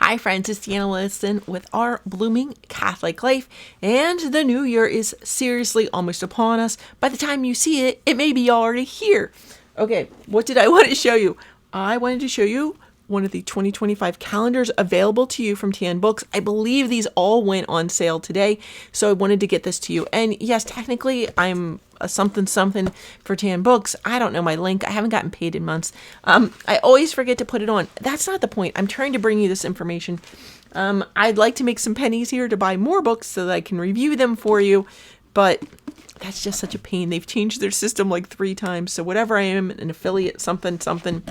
Hi friends, it's Deanna Wilson with Our Blooming Catholic Life, and the new year is seriously almost upon us. By the time you see it, it may be already here. Okay, what did I want to show you? I wanted to show you one of the 2025 calendars available to you from TN Books. I believe these all went on sale today, so I wanted to get this to you. And yes, technically I'm a something for TN Books. I don't know my link. I haven't gotten paid in months. I always forget to put it on. That's not the point. I'm trying to bring you this information. I'd like to make some pennies here to buy more books so that I can review them for you, but that's just such a pain. They've changed their system like 3 times. So whatever I am, an affiliate, something,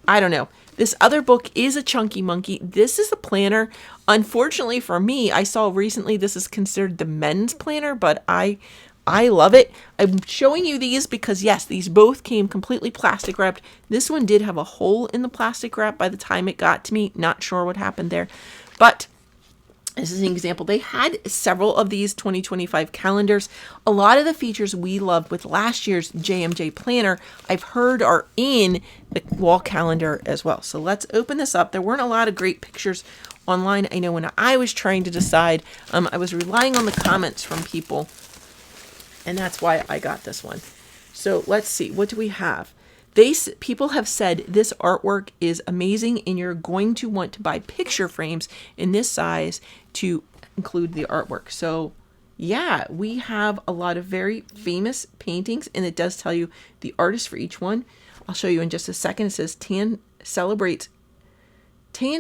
I don't know. This other book is a chunky monkey. This is a planner. Unfortunately for me, I saw recently this is considered the men's planner, but I love it. I'm showing you these because yes, these both came completely plastic wrapped. This one did have a hole in the plastic wrap by the time it got to me. Not sure what happened there, but this is an example. They had several of these 2025 calendars. A lot of the features we loved with last year's JMJ Planner, I've heard are in the wall calendar as well. So let's open this up. There weren't a lot of great pictures online. I know when I was trying to decide, I was relying on the comments from people, and that's why I got this one. So let's see. What do we have? People have said this artwork is amazing and you're going to want to buy picture frames in this size to include the artwork. So yeah, we have a lot of very famous paintings, and it does tell you the artist for each one. I'll show you in just a second. It says TN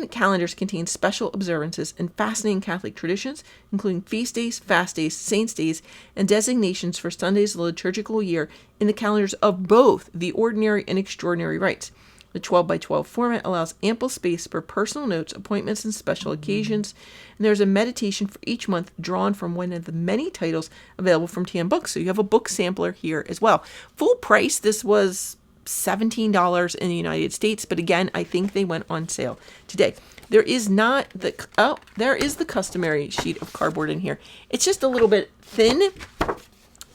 calendars contain special observances and fascinating Catholic traditions, including feast days, fast days, saints' days, and designations for Sundays of the liturgical year in the calendars of both the ordinary and extraordinary rites. The 12 by 12 format allows ample space for personal notes, appointments, and special occasions. And there's a meditation for each month drawn from one of the many titles available from TN Books. So you have a book sampler here as well. Full price, this was $17 in the United States, but again, I think they went on sale today. There is the customary sheet of cardboard in here. It's just a little bit thin,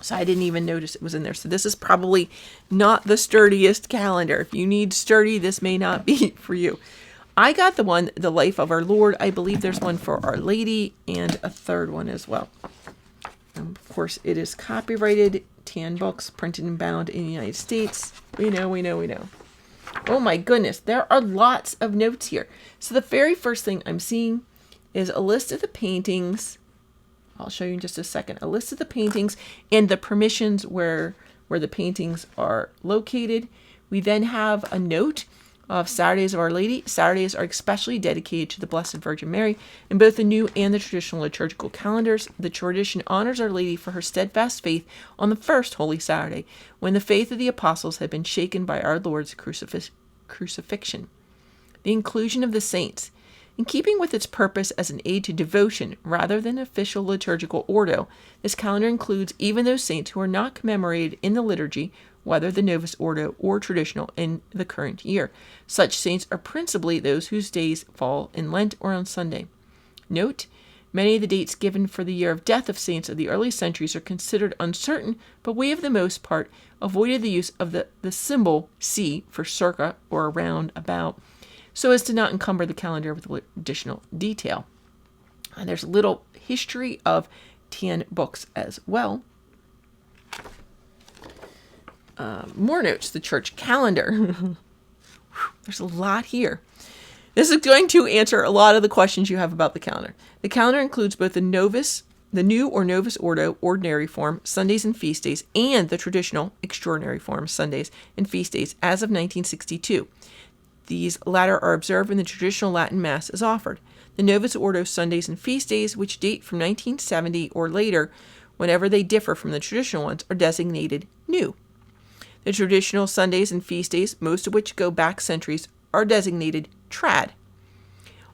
so I didn't even notice it was in there. So this is probably not the sturdiest calendar. If you need sturdy, this may not be for you. I got the one, The Life of Our Lord. I believe there's one for Our Lady and a third one as well. Of course, it is copyrighted, TN Books, printed and bound in the United States. We know. Oh my goodness, there are lots of notes here. So the very first thing I'm seeing is a list of the paintings. I'll show you in just a second. A list of the paintings and the permissions where the paintings are located. We then have a note of Saturdays of Our Lady. Saturdays are especially dedicated to the Blessed Virgin Mary. In both the new and the traditional liturgical calendars, the tradition honors Our Lady for her steadfast faith on the first Holy Saturday, when the faith of the apostles had been shaken by our Lord's crucifixion. The inclusion of the saints. In keeping with its purpose as an aid to devotion rather than official liturgical ordo, this calendar includes even those saints who are not commemorated in the liturgy, whether the Novus Ordo or traditional, in the current year. Such saints are principally those whose days fall in Lent or on Sunday. Note, many of the dates given for the year of death of saints of the early centuries are considered uncertain, but we, for the most part, avoided the use of the symbol C for circa or around, about, so as to not encumber the calendar with additional detail. And there's a little history of TN Books as well. More notes, the church calendar. There's a lot here. This is going to answer a lot of the questions you have about the calendar. The calendar includes both the new or Novus Ordo ordinary form, Sundays and feast days, and the traditional extraordinary form, Sundays and feast days, as of 1962. These latter are observed when the traditional Latin Mass is offered. The Novus Ordo Sundays and feast days, which date from 1970 or later, whenever they differ from the traditional ones, are designated new. The traditional Sundays and feast days, most of which go back centuries, are designated trad.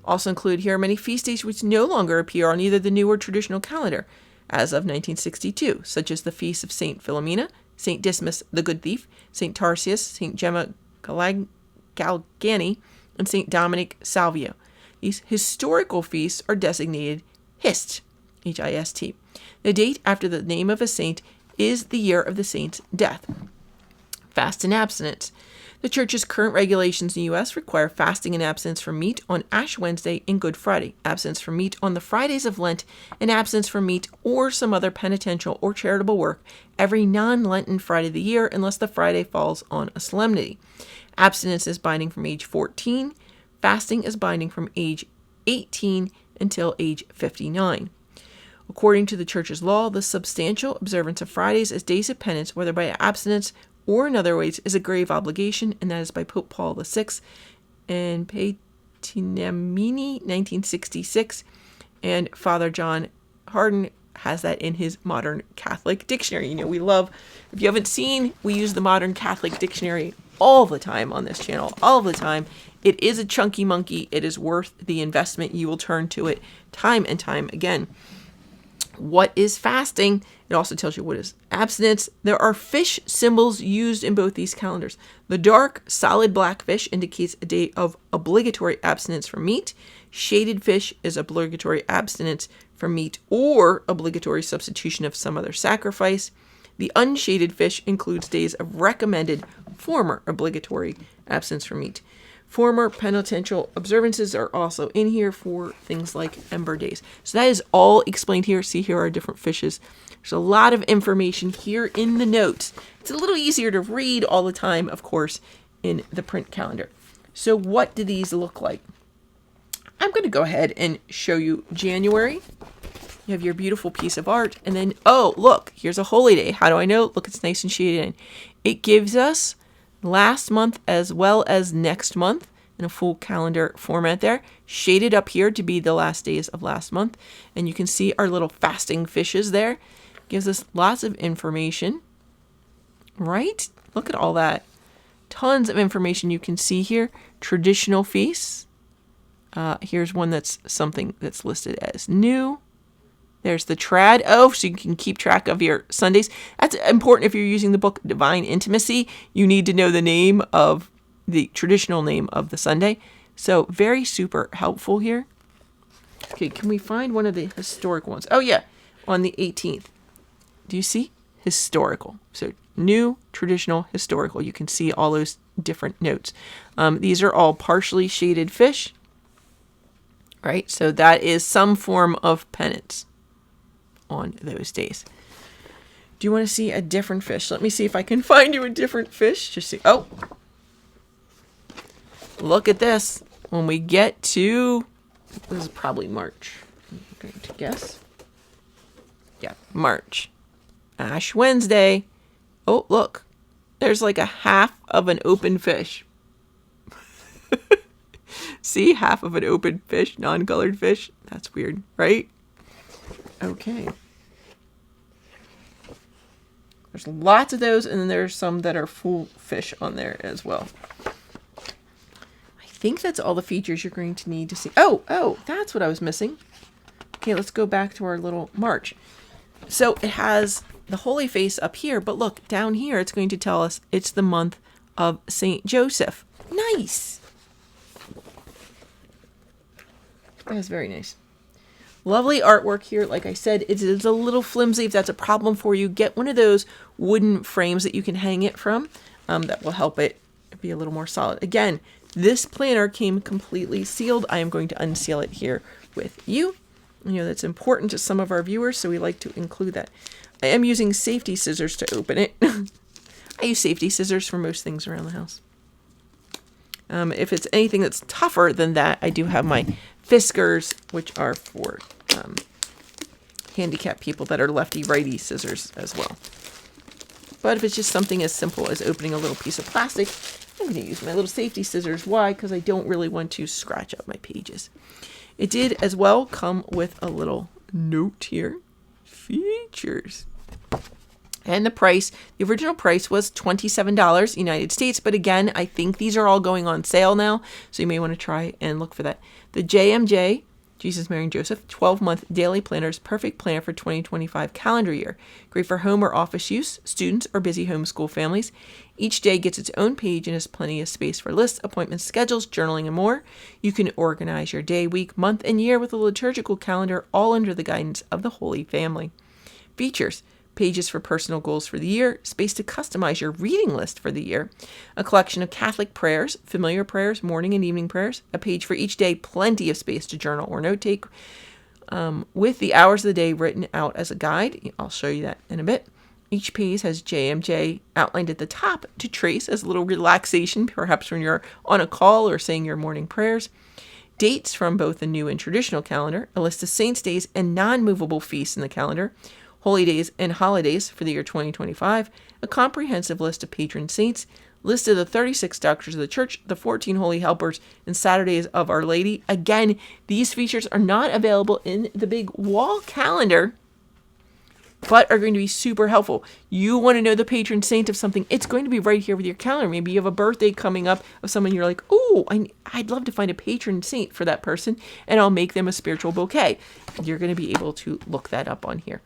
Also included here are many feast days which no longer appear on either the new or traditional calendar, as of 1962, such as the feasts of St. Philomena, St. Dismas the Good Thief, St. Tarsius, St. Gemma Galgani, and St. Dominic Salvio. These historical feasts are designated Hist, H-I-S-T. The date after the name of a saint is the year of the saint's death. Fast and abstinence. The Church's current regulations in the U.S. require fasting and abstinence from meat on Ash Wednesday and Good Friday, abstinence from meat on the Fridays of Lent, and abstinence from meat or some other penitential or charitable work every non-Lenten Friday of the year unless the Friday falls on a solemnity. Abstinence is binding from age 14. Fasting is binding from age 18 until age 59. According to the Church's law, the substantial observance of Fridays as days of penance, whether by abstinence or in other ways, is a grave obligation, and that is by Pope Paul VI and Pietinamini, 1966, and Father John Hardin has that in his Modern Catholic Dictionary. You know, we love, if you haven't seen, we use the Modern Catholic Dictionary all the time on this channel, all the time. It is a chunky monkey. It is worth the investment. You will turn to it time and time again. What is fasting? It also tells you what is abstinence. There are fish symbols used in both these calendars. The dark, solid black fish indicates a day of obligatory abstinence from meat. Shaded fish is obligatory abstinence from meat or obligatory substitution of some other sacrifice. The unshaded fish includes days of recommended former obligatory abstinence from meat. Former penitential observances are also in here for things like ember days. So that is all explained here. See, here are different fishes. There's a lot of information here in the notes. It's a little easier to read all the time, of course, in the print calendar. So what do these look like? I'm going to go ahead and show you January. You have your beautiful piece of art. And then, oh, look, here's a holy day. How do I know? Look, it's nice and shaded in. It gives us last month as well as next month in a full calendar format there, shaded up here to be the last days of last month. And you can see our little fasting fishes there. Gives us lots of information, right? Look at all that. Tons of information you can see here. Traditional feasts. Here's one that's something that's listed as new. There's the trad. Oh, so you can keep track of your Sundays. That's important if you're using the book Divine Intimacy. You need to know the name of the traditional name of the Sunday. So very super helpful here. Okay, can we find one of the historic ones? Oh yeah, on the 18th. Do you see? Historical. So new, traditional, historical. You can see all those different notes. These are all partially shaded fish. Right? So that is some form of penance on those days. Do you want to see a different fish? Let me see if I can find you a different fish. Just see. Oh, look at this. When we get to, this is probably March. I'm going to guess. Yeah, March. Ash Wednesday. Oh, look. There's like a half of an open fish. See, half of an open fish, non-colored fish. That's weird, right? Okay. There's lots of those, and then there's some that are full fish on there as well. I think that's all the features you're going to need to see. Oh, that's what I was missing. Okay, let's go back to our little March. So it has the holy face up here, but look, down here it's going to tell us it's the month of Saint Joseph. Nice! That is very nice. Lovely artwork here. Like I said, it is a little flimsy. If that's a problem for you, get one of those wooden frames that you can hang it from. That will help it be a little more solid. Again, this planner came completely sealed. I am going to unseal it here with you. You know, that's important to some of our viewers, so we like to include that. I am using safety scissors to open it. I use safety scissors for most things around the house. If it's anything that's tougher than that, I do have my Fiskars, which are for handicapped people that are lefty-righty scissors as well. But if it's just something as simple as opening a little piece of plastic, I'm going to use my little safety scissors. Why? Because I don't really want to scratch up my pages. It did as well come with a little note here. Features. And the price, the original price was $27 United States, but again, I think these are all going on sale now, so you may want to try and look for that. The JMJ, Jesus, Mary, and Joseph, 12-month daily planners, perfect plan for 2025 calendar year. Great for home or office use, students, or busy homeschool families. Each day gets its own page and has plenty of space for lists, appointments, schedules, journaling, and more. You can organize your day, week, month, and year with a liturgical calendar, all under the guidance of the Holy Family. Features. pages for personal goals for the year, space to customize your reading list for the year, a collection of Catholic prayers, familiar prayers, morning and evening prayers, a page for each day, plenty of space to journal or note take, with the hours of the day written out as a guide. I'll show you that in a bit. Each page has JMJ outlined at the top to trace as a little relaxation, perhaps when you're on a call or saying your morning prayers. Dates from both the new and traditional calendar, a list of saints' days and non-movable feasts in the calendar, holy days and holidays for the year 2025, a comprehensive list of patron saints, list of the 36 doctors of the church, the 14 holy helpers, and Saturdays of Our Lady. Again, these features are not available in the big wall calendar, but are going to be super helpful. You want to know the patron saint of something, it's going to be right here with your calendar. Maybe you have a birthday coming up of someone you're like, oh, I'd love to find a patron saint for that person, and I'll make them a spiritual bouquet. You're going to be able to look that up on here.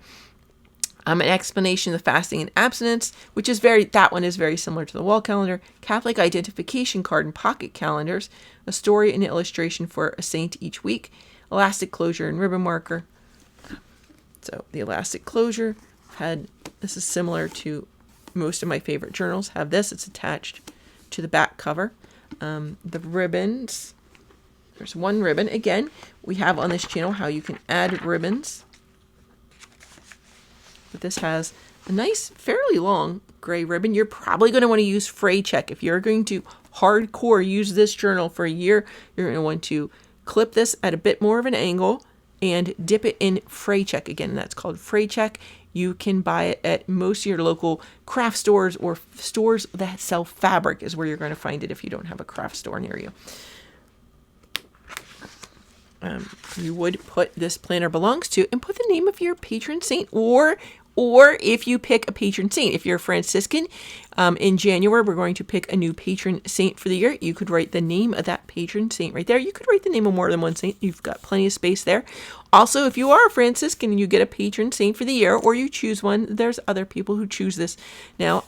An explanation of the fasting and abstinence, that one is very similar to the wall calendar. Catholic identification card and pocket calendars, a story and illustration for a saint each week, elastic closure and ribbon marker. So the elastic closure this is similar to most of my favorite journals, have this. It's attached to the back cover. The ribbons, there's one ribbon. Again, we have on this channel how you can add ribbons. But this has a nice, fairly long gray ribbon. You're probably going to want to use fray check. If you're going to hardcore use this journal for a year, you're going to want to clip this at a bit more of an angle and dip it in fray check. Again, that's called fray check. You can buy it at most of your local craft stores or stores that sell fabric is where you're going to find it if you don't have a craft store near you. You would put this planner belongs to and put the name of your patron saint, or if you pick a patron saint. If you're a Franciscan, in January, we're going to pick a new patron saint for the year. You could write the name of that patron saint right there. You could write the name of more than one saint. You've got plenty of space there. Also, if you are a Franciscan and you get a patron saint for the year, or you choose one, there's other people who choose this now.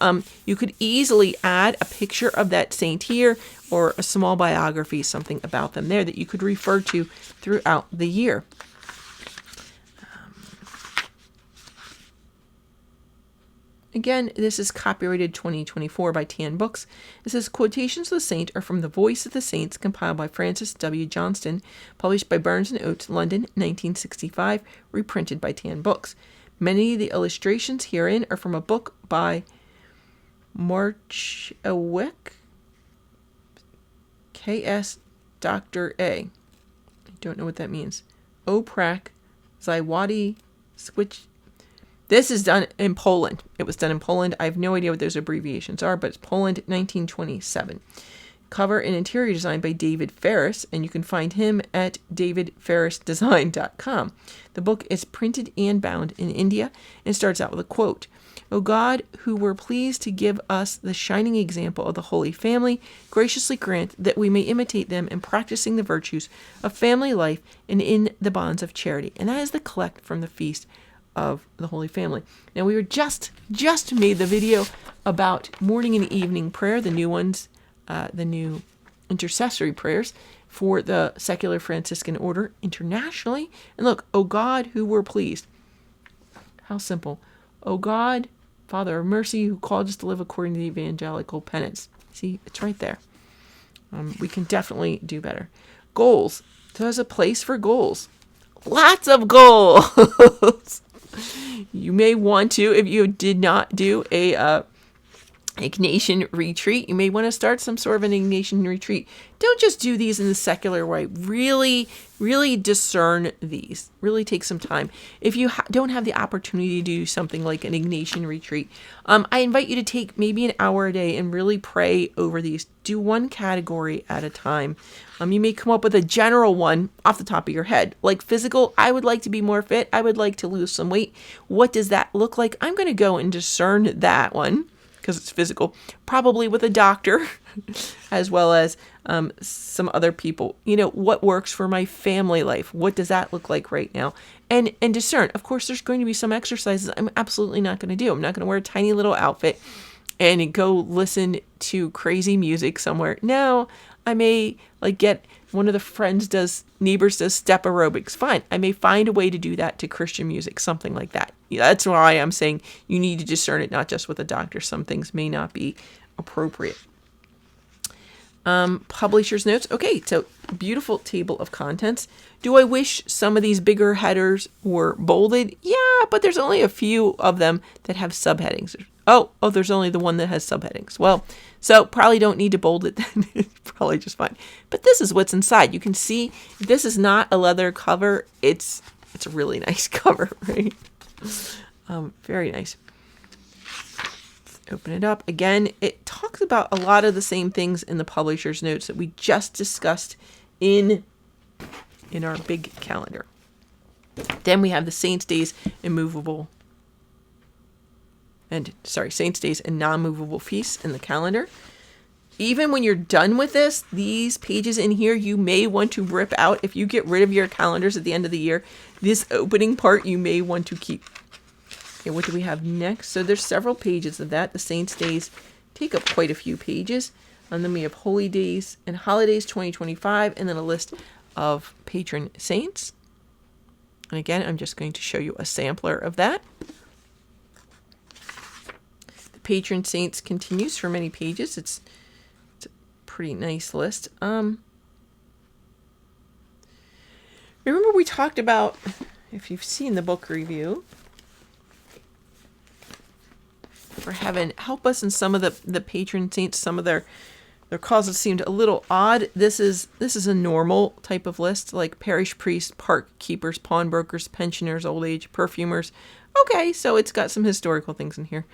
You could easily add a picture of that saint here, or a small biography, something about them there that you could refer to throughout the year. Again, this is copyrighted 2024 by Tan Books. It says, quotations of the saint are from The Voice of the Saints, compiled by Francis W. Johnston, published by Burns & Oates, London, 1965, reprinted by Tan Books. Many of the illustrations herein are from a book by Marchwick, K.S. Dr. A. I don't know what that means. Oprak, Zawadi, Switch. This is done in Poland. It was done in Poland. I have no idea what those abbreviations are, but it's Poland, 1927. Cover and interior design by David Ferris, and you can find him at davidferrisdesign.com. The book is printed and bound in India and starts out with a quote. O God, who were pleased to give us the shining example of the Holy Family, graciously grant that we may imitate them in practicing the virtues of family life and in the bonds of charity. And that is the collect from the Feast of the Holy Family. Now, we were just made the video about morning and evening prayer, the new ones, the new intercessory prayers for the secular Franciscan order internationally. And look, O God, who were pleased. How simple. O God, Father of mercy, who called us to live according to the evangelical penance. See, it's right there. We can definitely do better. Goals. So there's a place for goals. Lots of goals. You may want to, if you did not do a Ignatian retreat, you may want to start some sort of an Ignatian retreat. Don't just do these in the secular way. Really discern these. Really take some time. If you don't have the opportunity to do something like an Ignatian retreat, I invite you to take maybe an hour a day and really pray over these. Do one category at a time. You may come up with a general one off the top of your head. Like physical, I would like to be more fit. I would like to lose some weight. What does that look like? I'm going to go and discern that one, because it's physical, probably with a doctor, as well as some other people. You know, what works for my family life? What does that look like right now? And discern. Of course, there's going to be some exercises I'm absolutely not going to do. I'm not going to wear a tiny little outfit and go listen to crazy music somewhere. No, I may get one of the neighbors does step aerobics. Fine. I may find a way to do that to Christian music, something like that. That's why I'm saying you need to discern it, not just with a doctor. Some things may not be appropriate. Publisher's notes. Okay, so beautiful table of contents. Do I wish some of these bigger headers were bolded? Yeah, but there's only a few of them that have subheadings. Oh, there's only the one that has subheadings. Well, so probably don't need to bold it then. It's probably just fine. But this is what's inside. You can see this is not a leather cover. It's a really nice cover, right? Very nice. Open it up. Again, it talks about a lot of the same things in the publisher's notes that we just discussed in our big calendar. Then we have the Saints' Days Saints' Days and non-movable feasts in the calendar. Even when you're done with this, these pages in here, you may want to rip out. If you get rid of your calendars at the end of the year, this opening part you may want to keep. Okay, what do we have next? So there's several pages of that. The Saints' Days take up quite a few pages. And then we have Holy Days and Holidays 2025, and then a list of patron saints. And again, I'm just going to show you a sampler of that. The patron saints continues for many pages. It's a pretty nice list. Remember we talked about, if you've seen the book review, for heaven, help us in some of the patron saints. Some of their causes seemed a little odd. This is a normal type of list, like parish priests, park keepers, pawnbrokers, pensioners, old age, perfumers. Okay, so it's got some historical things in here.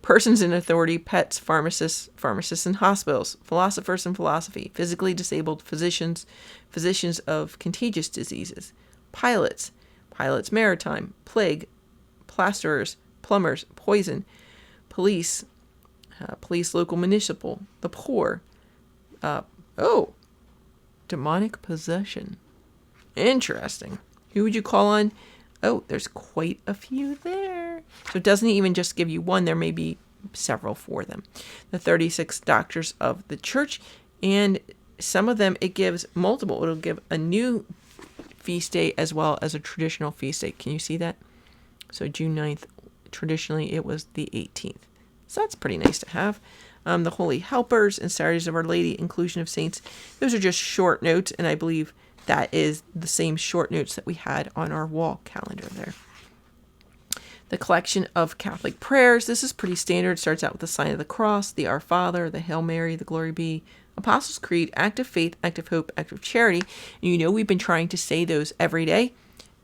Persons in authority, pets, pharmacists in hospitals, philosophers in philosophy, physically disabled, physicians of contagious diseases, pilots maritime, plague, plasterers, plumbers, poison, police, local, municipal, the poor. Demonic possession. Interesting. Who would you call on? Oh, there's quite a few there. So it doesn't even just give you one. There may be several for them. The 36 doctors of the church, and some of them it gives multiple. It'll give a new feast day as well as a traditional feast day. Can you see that? So June 9th, traditionally it was the 18th. So that's pretty nice to have. The Holy Helpers and Saturdays of Our Lady, Inclusion of Saints. Those are just short notes, and I believe that is the same short notes that we had on our wall calendar there. The collection of Catholic prayers. This is pretty standard. It starts out with the sign of the cross, the Our Father, the Hail Mary, the Glory Be, Apostles' Creed, Act of Faith, Act of Hope, Act of Charity. And you know we've been trying to say those every day.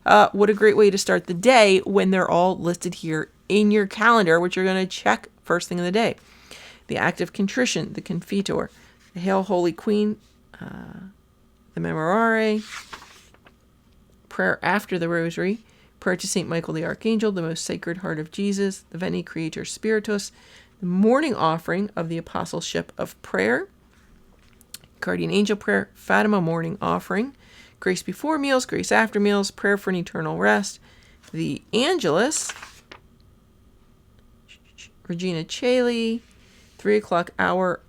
What a great way to start the day when they're all listed here in your calendar, which you're going to check first thing in the day. The Act of Contrition, the Confiteor, the Hail Holy Queen, the Memorare, prayer after the Rosary, prayer to St. Michael the Archangel, the Most Sacred Heart of Jesus, the Veni Creator Spiritus, the morning offering of the Apostleship of Prayer, Guardian Angel Prayer, Fatima morning offering, grace before meals, grace after meals, prayer for an eternal rest, the Angelus, Regina Caeli, 3 o'clock hour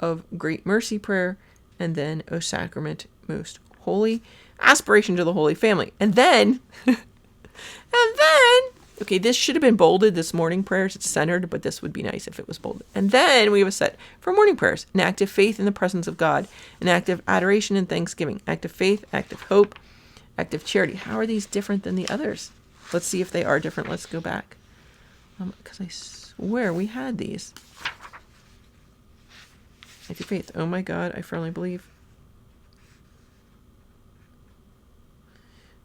of Great Mercy Prayer, and then, O Sacrament Most Holy, aspiration to the Holy Family. And then, okay, this should have been bolded, this morning prayers. It's centered, but this would be nice if it was bolded. And then we have a set for morning prayers, an act of faith in the presence of God, an act of adoration and thanksgiving, act of faith, act of hope, act of charity. How are these different than the others? Let's see if they are different. Let's go back. Because I swear we had these. Act of faith. Oh my God, I firmly believe.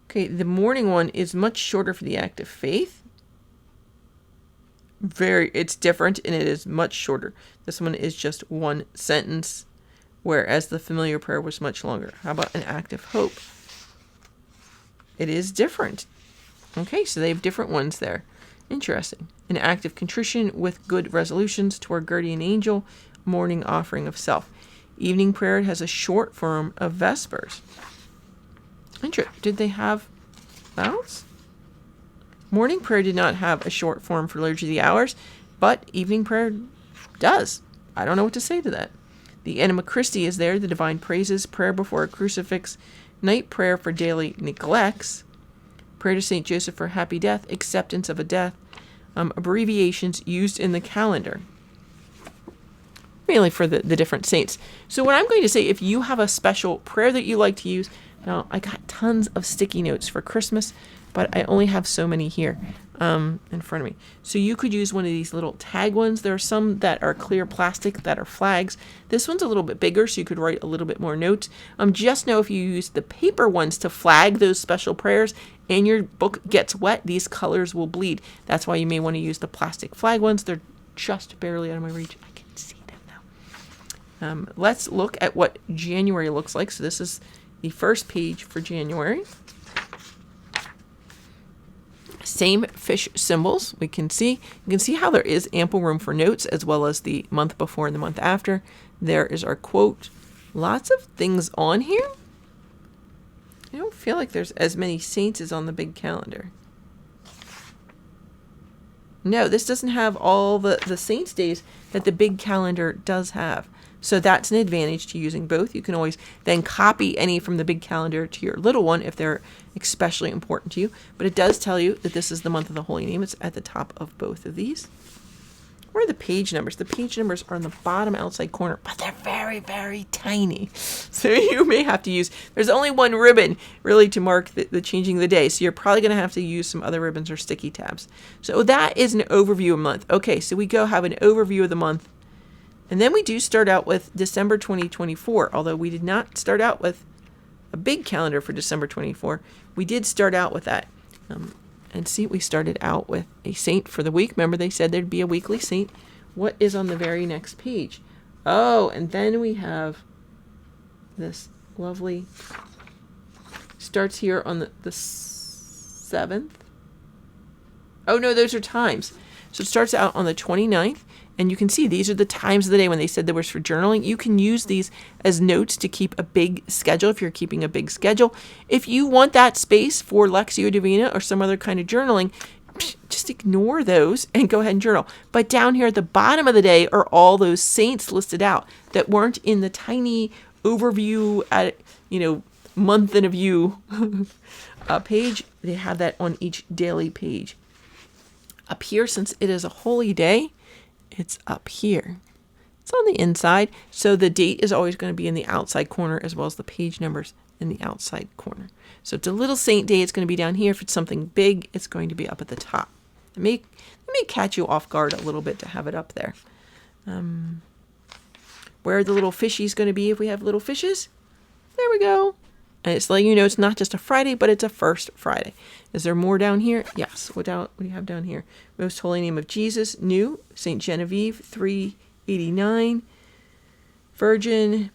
Okay, the morning one is much shorter for the act of faith. It's different and it is much shorter. This one is just one sentence, whereas the familiar prayer was much longer. How about an act of hope? It is different. Okay, so they have different ones there. Interesting. An act of contrition with good resolutions to our guardian angel, morning offering of self. Evening prayer has a short form of Vespers. Did they have those? Morning prayer did not have a short form for Liturgy of the Hours, but evening prayer does. I don't know what to say to that. The Anima Christi is there, the divine praises, prayer before a crucifix, night prayer for daily neglects, prayer to St. Joseph for happy death, acceptance of a death, abbreviations used in the calendar, mainly for the different saints. So what I'm going to say, if you have a special prayer that you like to use, now I got tons of sticky notes for Christmas, but I only have so many here in front of me. So you could use one of these little tag ones. There are some that are clear plastic that are flags. This one's a little bit bigger, so you could write a little bit more notes. Just know if you use the paper ones to flag those special prayers and your book gets wet, these colors will bleed. That's why you may want to use the plastic flag ones. They're just barely out of my reach. I can see them now. Let's look at what January looks like. So this is the first page for January. Same fish symbols. You can see how there is ample room for notes, as well as the month before and the month after. There is our quote. Lots of things on here. I don't feel like there's as many saints as on the big calendar. No, this doesn't have all the saints days that the big calendar does have. So that's an advantage to using both. You can always then copy any from the big calendar to your little one if they're especially important to you. But it does tell you that this is the month of the Holy Name. It's at the top of both of these. Where are the page numbers? The page numbers are on the bottom outside corner, but they're very, very tiny. So you may have to use, there's only one ribbon really to mark the changing of the day. So you're probably going to have to use some other ribbons or sticky tabs. So that is an overview of a month. Okay, so we go have an overview of the month. And then we do start out with December 2024, although we did not start out with a big calendar for December 24. We did start out with that. And see, we started out with a saint for the week. Remember, they said there'd be a weekly saint. What is on the very next page? Oh, and then we have this lovely, starts here on the 7th. Oh, no, those are times. So it starts out on the 29th. And you can see these are the times of the day when they said there was for journaling. You can use these as notes to keep a big schedule if you're keeping a big schedule. If you want that space for Lectio Divina or some other kind of journaling, just ignore those and go ahead and journal. But down here at the bottom of the day are all those saints listed out that weren't in the tiny overview at, month in a view page. They have that on each daily page. Up here, since it is a holy day, it's up here. It's on the inside, so the date is always going to be in the outside corner as well as the page numbers in the outside corner. So if it's a little saint day, it's going to be down here. If it's something big, it's going to be up at the top. It may catch you off guard a little bit to have it up there. Where are the little fishies going to be if we have little fishes? There we go. And it's letting you know it's not just a Friday, but it's a first Friday. Is there more down here? Yes. What do you have down here? Most Holy Name of Jesus, new. St. Genevieve, 389. Virgin,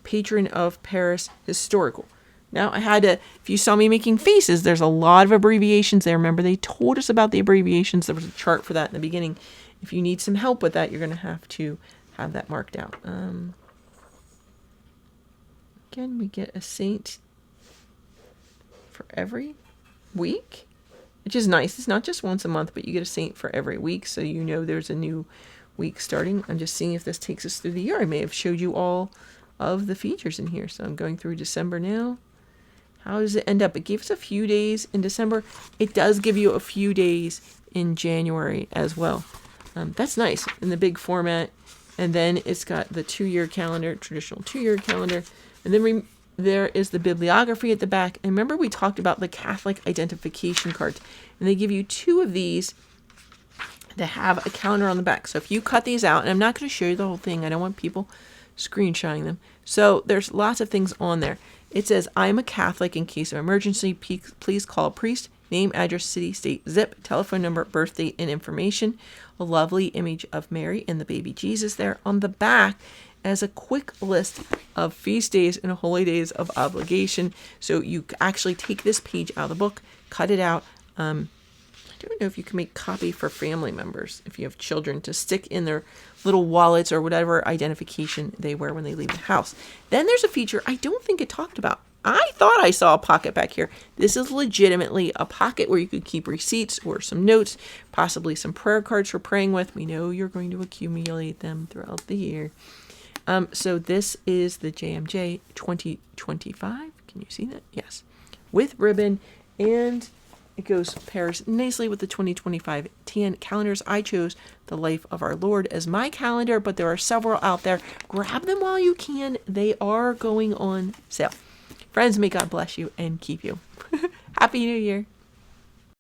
patron of Paris, historical. Now I had to, if you saw me making faces, there's a lot of abbreviations there. Remember, they told us about the abbreviations. There was a chart for that in the beginning. If you need some help with that, you're going to have that marked out. Again, we get a saint for every week, which is nice. It's not just once a month, but you get a saint for every week, so you know there's a new week starting. I'm just seeing if this takes us through the year. I may have showed you all of the features in here, so I'm going through December now. How does it end up? It gave us a few days in December. It does give you a few days in January as well. That's nice in the big format. And then it's got the 2-year calendar, traditional 2-year calendar. And then there is the bibliography at the back. And remember we talked about the Catholic identification cards. And they give you 2 of these that have a calendar on the back. So if you cut these out, and I'm not going to show you the whole thing. I don't want people screenshotting them. So there's lots of things on there. It says, I'm a Catholic. In case of emergency, please call a priest. Name, address, city, state, zip, telephone number, birth date, and information. A lovely image of Mary and the baby Jesus there on the back as a quick list of feast days and holy days of obligation. So you actually take this page out of the book, cut it out. I don't know if you can make copy for family members if you have children to stick in their little wallets or whatever identification they wear when they leave the house. Then there's a feature I don't think it talked about. I thought I saw a pocket back here. This is legitimately a pocket where you could keep receipts or some notes, possibly some prayer cards for praying with. We know you're going to accumulate them throughout the year. So this is the JMJ 2025. Can you see that? Yes. With ribbon and It pairs nicely with the 2025 tan calendars. I chose the Life of Our Lord as my calendar, but there are several out there. Grab them while you can. They are going on sale. Friends, may God bless you and keep you. Happy New Year.